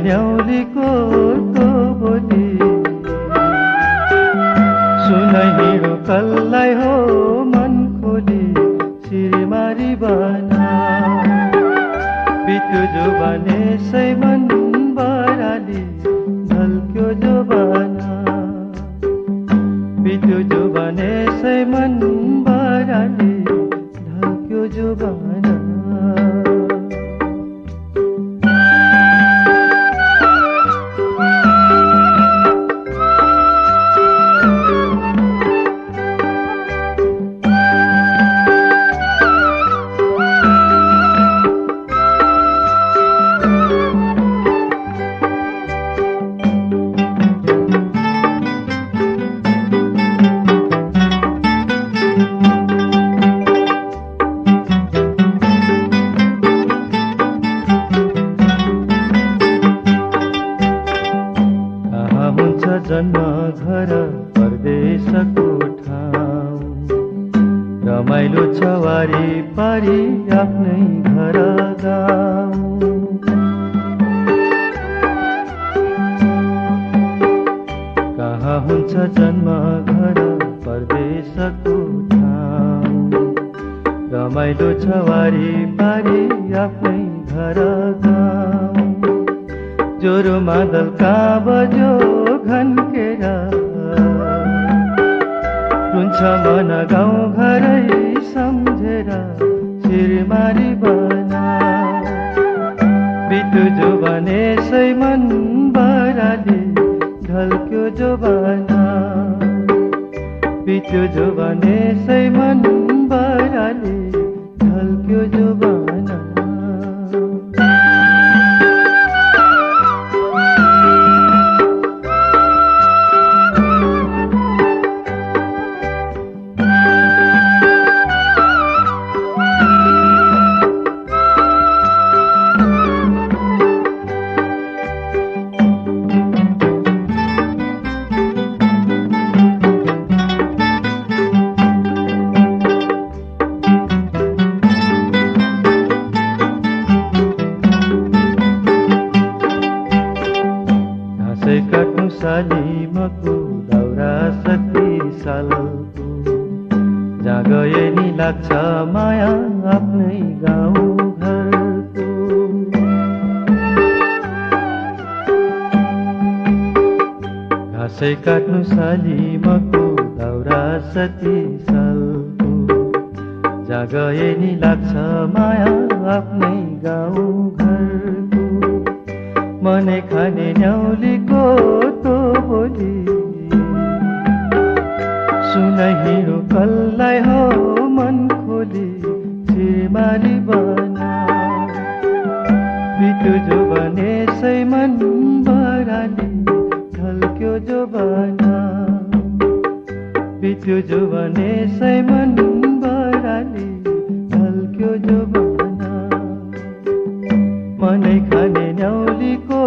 न्याउलीको तो बोली सुन हिँडो कल्लाई हो मन खोली सिरमारी बना बित्यो जो बने सै मन बराली ढल्क्यो जो बना बित्यो जो बने सै मन बराली ढल्क्यो जो बना जन्म घर परदेशको ठाउँ रमाइलो छ वारी पारी आफ्नै घर गाउँ कहाँ हुन्छ जन्म घर परदेशको ठाउँ रमाइलो छ वारी पारी आफ्नै घर गाउँ जोरो मादल कहाँ बजो घन्केर रुन्छ मन गाउँ घरै सम्झेर सिरमारी बना बित्यो जो भने सै मन बराली ढल्क्यो जो बना बित्यो जो भने सै मन बराली ढल्क्यो जो बना काट्नु सालीमको दाउरा 70 सालको जहाँ गए नि लाग्छ माया आफ्नै गाउँ घरको घाँसै काट्नु सालीमको दाउरा 70 सालको जहाँ गए नि लाग्छ माया आफ्नै गाउँ घरको मनै खाने न्याउलीको तो बोली सुन हिँडो कल्लाई हो मन खोली सिरमारी बना बित्यो जो भने सै मन बराली ढल्क्यो जो बना बित्यो जो भने सै मन बराली ढल्क्यो जो बना मनै खाने न्याउलीको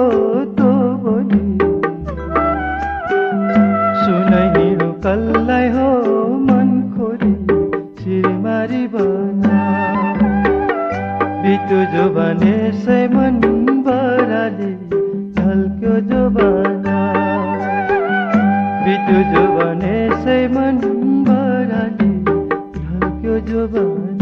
तो बोली सुन हिँडो कल्लाई हो मन खोली सिरमारी बना बित्यो जो भने सै मन बराली ढल्क्यो जो बना बित्यो जो भने सै मन बराली ढल्क्यो जो बना